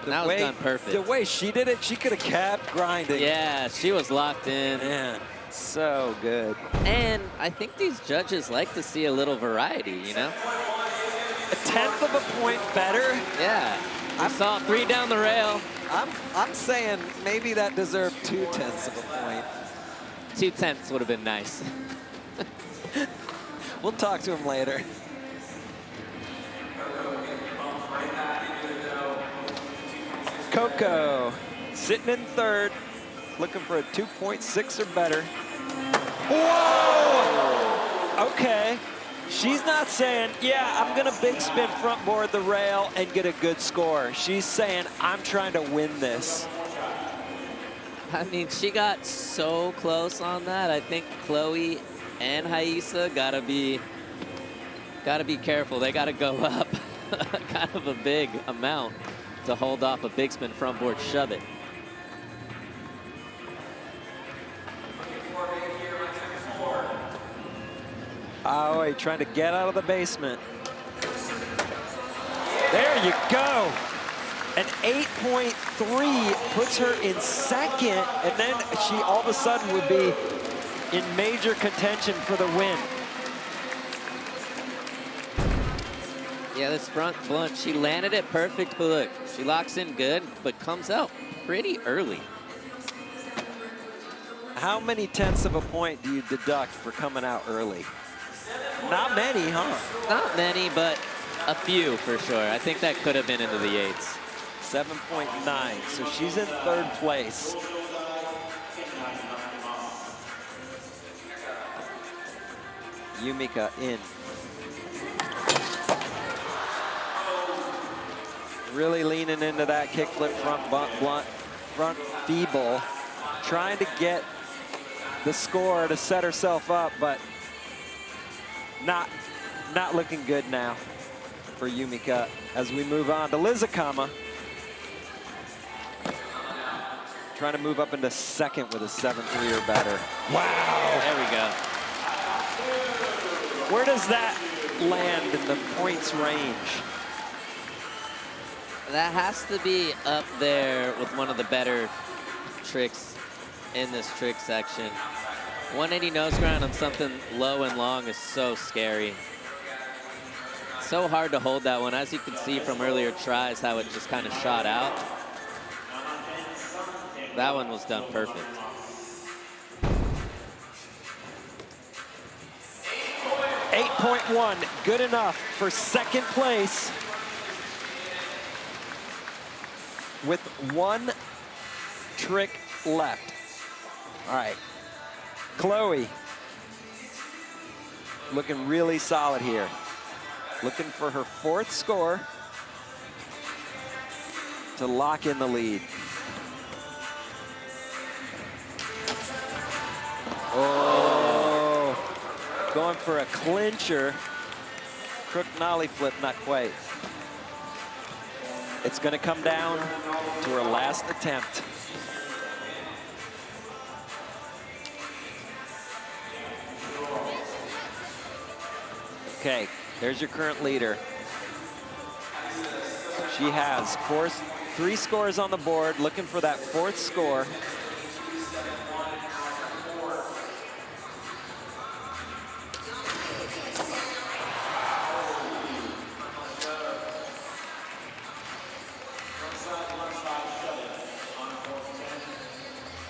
That was done perfect. The way she did it, she could have kept grinding. Yeah, she was locked in. Man, so good. And I think these judges like to see a little variety, you know? A 1/10 of a point better. Yeah. I saw 3 down the rail. I'm saying maybe that deserved 2/10 of a point. 2/10 would have been nice. We'll talk to him later. Coco sitting in third, looking for a 2.6 or better. Whoa! Okay. She's not saying, yeah, I'm going to big spin front board the rail and get a good score. She's saying, I'm trying to win this. I mean, she got so close on that. I think Chloe and Rayssa gotta be careful. They gotta go up kind of a big amount to hold off a big spin front board shove it. Aoi trying to get out of the basement. There you go. An 8.3 puts her in second, and then she all of a sudden would be in major contention for the win. Yeah, this front blunt, she landed it perfect, but look, she locks in good, but comes out pretty early. How many tenths of a point do you deduct for coming out early? Not many, huh? Not many, but a few for sure. I think that could have been into the 8s. 7.9, so she's in third place. Yumeka in. Really leaning into that kickflip front blunt, front feeble, trying to get the score to set herself up, but not looking good now for Yumeka as we move on to Akama. Trying to move up into second with a 7.3 or better. Wow. There we go. Where does that land in the points range? That has to be up there with one of the better tricks in this trick section. 180 nose grind on something low and long is so scary. So hard to hold that one. As you can see from earlier tries, how it just kind of shot out. That one was done perfect. .1, good enough for second place. With 1 trick left. All right, Chloe, looking really solid here. Looking for her 4th score to lock in the lead. Oh, going for a clincher. Crook nollie flip, not quite. It's going to come down to her last attempt. Okay, there's your current leader. She has 3 scores on the board, looking for that 4th score.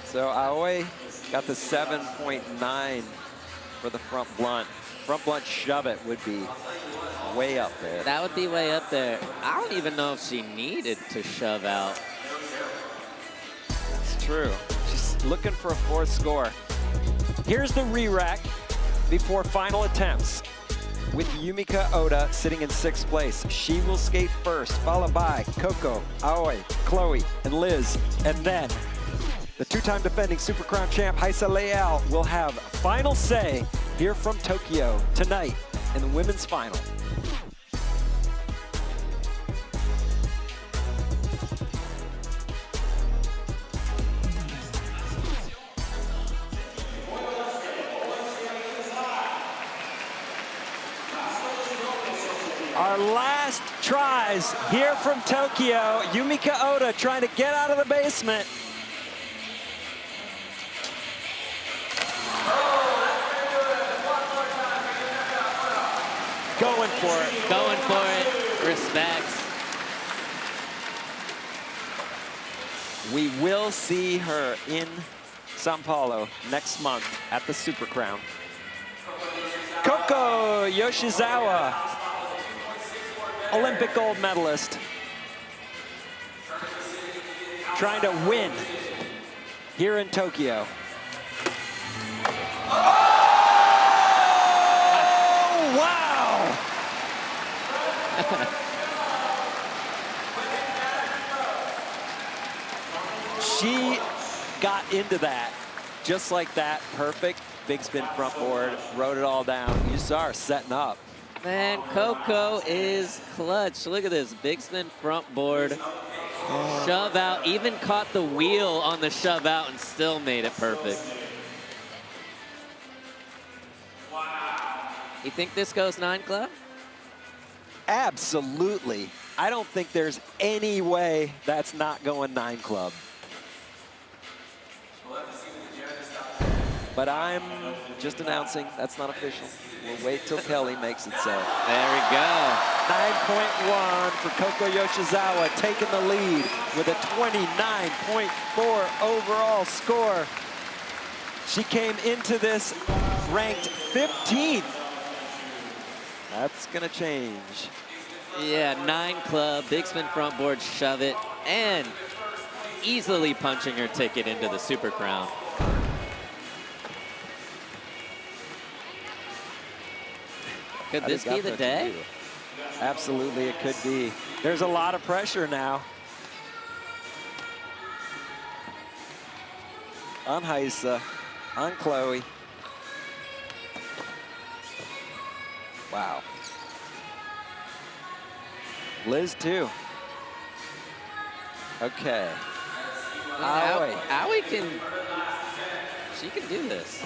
So Aoi got the 7.9 for the front blunt. Front blunt shove it would be way up there. That would be way up there. I don't even know if she needed to shove out. It's true. She's looking for a 4th score. Here's the re-rack before final attempts with Yumeka Oda sitting in 6th place. She will skate first, followed by Coco, Aoi, Chloe, and Liz. And then the 2-time defending Super Crown champ Rayssa Leal will have final say here from Tokyo tonight in the women's final. Our last tries here from Tokyo. Yumeka Oda trying to get out of the basement. Going for it. Going for it. Respects. We will see her in Sao Paulo next month at the Super Crown. Coco Yoshizawa, Olympic gold medalist, trying to win here in Tokyo. Oh, wow! She got into that just like that. Perfect. Big spin front board, wrote it all down. You saw her setting up. Man, Coco is clutch. Look at this, big spin front board. Shove out, even caught the wheel on the shove out and still made it perfect. You think this goes 9 club? Absolutely. I don't think there's any way that's not going 9 club. But I'm just announcing that's not official. We'll wait till Kelly makes it so. There we go. 9.1 for Coco Yoshizawa, taking the lead with a 29.4 overall score. She came into this ranked 15th. That's gonna change. Yeah, 9 club, big spin front board, shove it, and easily punching her ticket into the Super Crown. Could this be the day? Absolutely, it could be. There's a lot of pressure now on Rayssa, on Chloe. Wow. Liz too. Okay. Aoi. Aoi she can do this.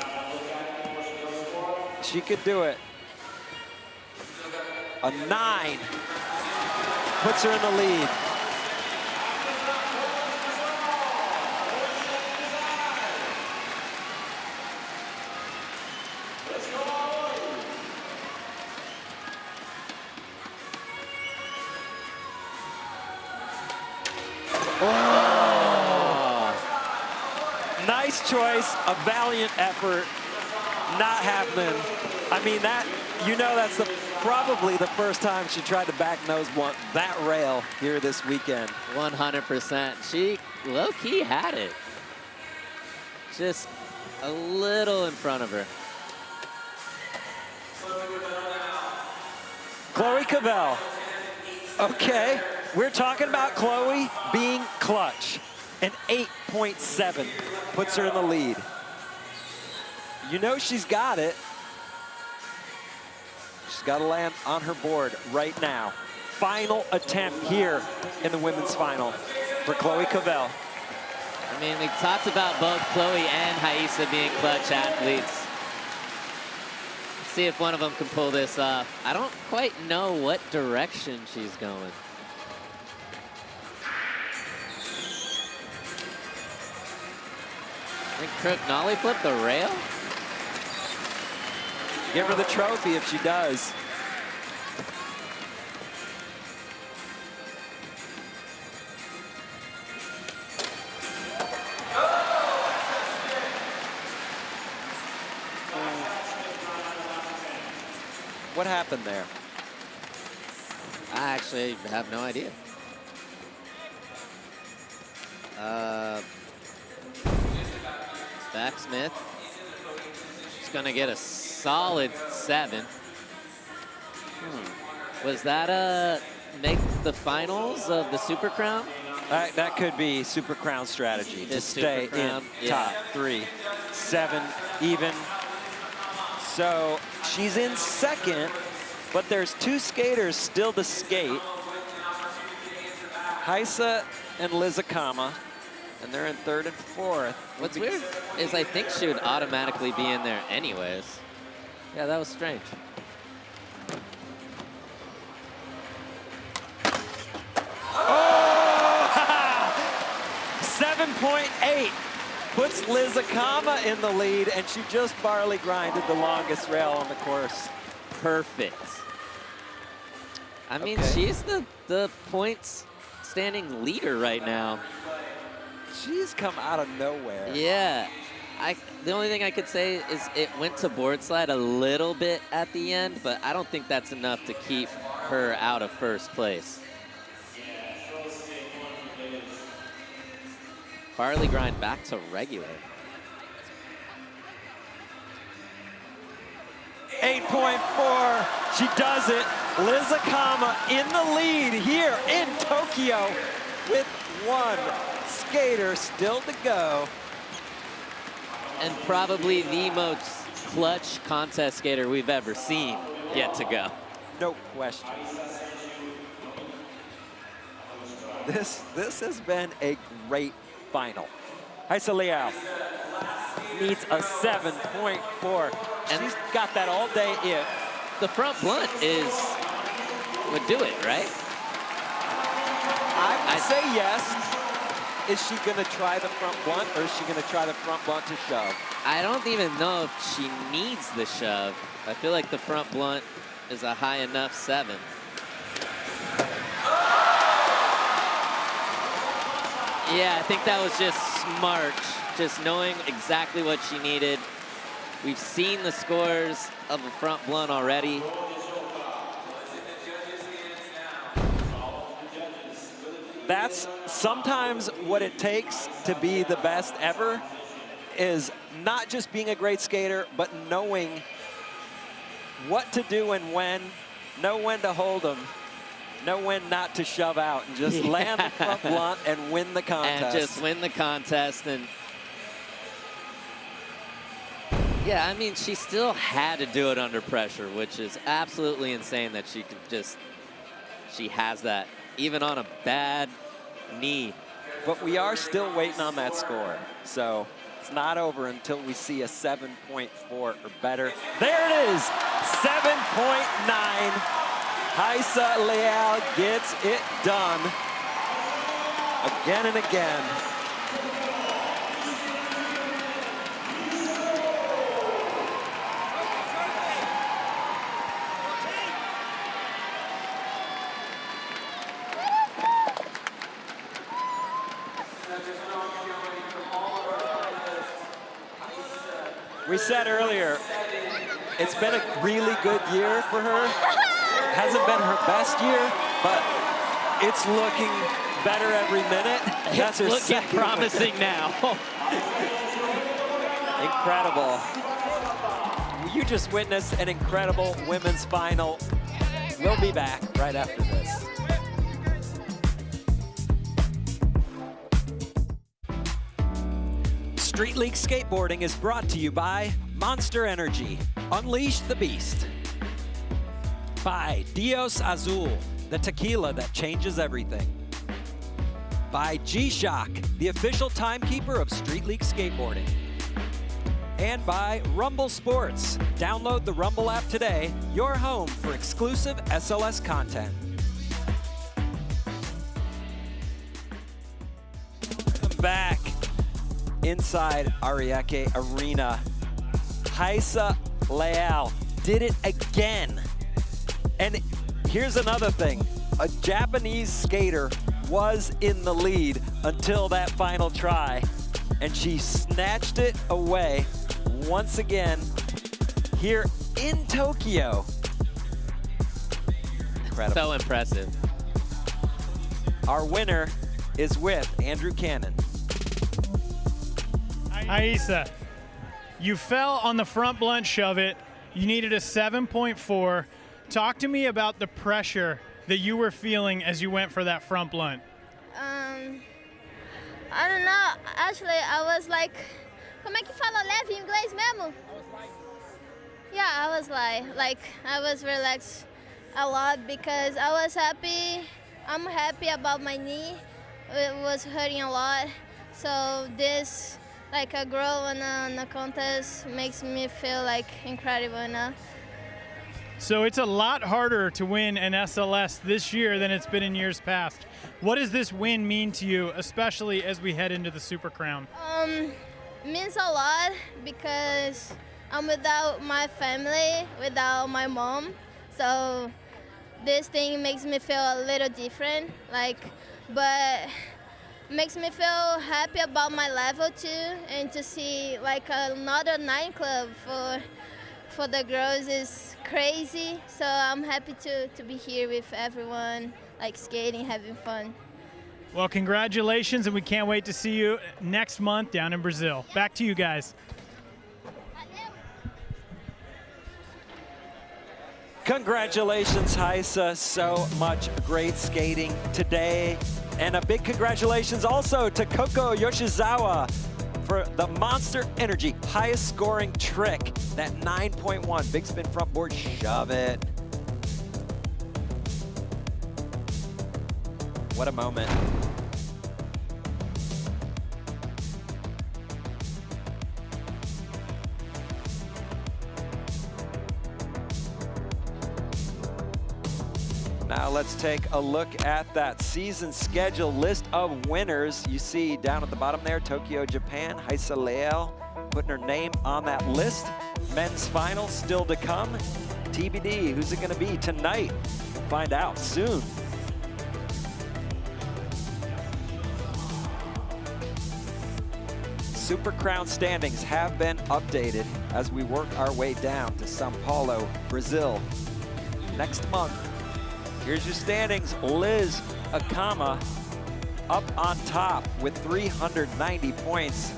She could do it. A 9 puts her in the lead. Oh. Nice choice, a valiant effort, not happening. I mean, that, you know, that's probably the first time she tried to back nose blunt that rail here this weekend. 100%. She low-key had it. Just a little in front of her. Chloe Covell. Okay, we're talking about Chloe being clutch. An 8.7 puts her in the lead. You know she's got it. She's got to land on her board right now. Final attempt here in the women's final for Chloe Covell. I mean, we talked about both Chloe and Rayssa being clutch athletes. see if one of them can pull this off. I don't quite know what direction she's going. I think crook nollie flip the rail. Give her the trophy if she does. What happened there? I actually have no idea. Backsmith. She's gonna get a solid 7. Was that make the finals of the Super Crown? That could be Super Crown strategy to Just stay Super Crown, in top 3. 7 even. So she's in second, but there's 2 skaters still to skate. Rayssa and Liz Akama, and they're in 3rd and 4th. What's weird is I think she would automatically be in there anyways. Yeah, that was strange. Oh! 7.8 puts Liz Akama in the lead, and she just barely grinded the longest rail on the course. Perfect. I mean, Okay. she's the points standing leader right now. She's come out of nowhere. Yeah. The only thing I could say is it went to board slide a little bit at the end, but I don't think that's enough to keep her out of first place. Barley grind back to regular. 8.4, she does it. Liz Akama in the lead here in Tokyo with 1 skater still to go. And probably the most clutch contest skater we've ever seen yet to go. No question. This has been a great final. Rayssa Leal needs a 7.4. And she's got that all day if. The front blunt would do it, right? I would say yes. Is she gonna try the front blunt, or is she gonna try the front blunt to shove? I don't even know if she needs the shove. I feel like the front blunt is a high enough 7. Yeah, I think that was just smart, just knowing exactly what she needed. We've seen the scores of the front blunt already. That's sometimes what it takes to be the best ever, is not just being a great skater, but knowing what to do and when, know when to hold them, know when not to shove out, and just land the front blunt and win the contest. And just win the contest. And yeah, I mean, she still had to do it under pressure, which is absolutely insane that she has that, even on a bad knee. But we are still waiting on that score. So it's not over until we see a 7.4 or better. There it is, 7.9. Rayssa Leal gets it done again and again. We said earlier, it's been a really good year for her. Hasn't been her best year, but it's looking better every minute. That's looking second promising now. Incredible. You just witnessed an incredible women's final. We'll be back right after this. Street League Skateboarding is brought to you by Monster Energy, Unleash the Beast. By Dios Azul, the tequila that changes everything. By G-Shock, the official timekeeper of Street League Skateboarding. and by Rumble Sports. Download the Rumble app today, your home for exclusive SLS content. Welcome back inside Ariake Arena. Rayssa Leal did it again. And here's another thing. A Japanese skater was in the lead until that final try, and she snatched it away once again here in Tokyo. Incredible. So impressive. Our winner is with Andrew Cannon. Rayssa, you fell on the front blunt shove it. You needed a 7.4. Talk to me about the pressure that you were feeling as you went for that front blunt. I don't know. Actually, I was like, como é que fala leve em inglês mesmo? Yeah, I was like I was relaxed a lot because I was happy. I'm happy about my knee. It was hurting a lot. So this, like a girl in a contest, makes me feel like incredible enough. So it's a lot harder to win an SLS this year than it's been in years past. What does this win mean to you, especially as we head into the Super Crown? Means a lot because I'm without my family, without my mom. So this thing makes me feel a little different, but makes me feel happy about my level too, and to see like another nightclub for the girls is crazy. So I'm happy to be here with everyone, like skating, having fun. Well, congratulations, and we can't wait to see you next month down in Brazil. Back to you guys. Congratulations, Rayssa. So much great skating today. And a big congratulations also to Coco Yoshizawa for the Monster Energy highest scoring trick, that 9.1 big spin front board shove it. What a moment. Now let's take a look at that season schedule list of winners. You see down at the bottom there, Tokyo, Japan, Rayssa Leal putting her name on that list. Men's final still to come. TBD, who's it gonna be tonight? Find out soon. Super Crown standings have been updated as we work our way down to Sao Paulo, Brazil next month. Here's your standings. Liz Akama up on top with 390 points.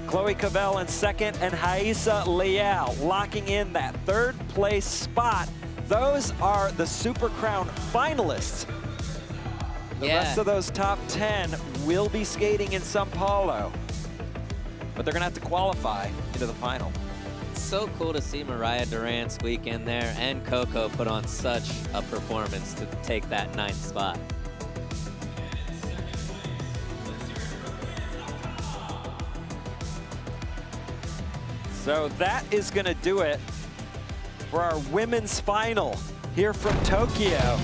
Chloe Covell in second, and Rayssa Leal locking in that third place spot. Those are the Super Crown finalists. The rest of those top 10 will be skating in Sao Paulo, but they're gonna have to qualify into the final. So cool to see Mariah Durant squeak in there, and Coco put on such a performance to take that 9th spot. So that is gonna do it for our women's final here from Tokyo.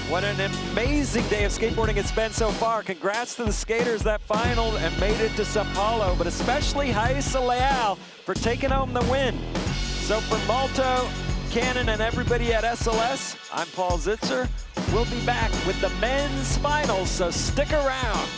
What an amazing day of skateboarding it's been so far. Congrats to the skaters that finaled and made it to Sao Paulo, but especially Rayssa Leal for taking home the win. So for Malto, Cannon, and everybody at SLS, I'm Paul Zitzer. We'll be back with the men's finals, so stick around.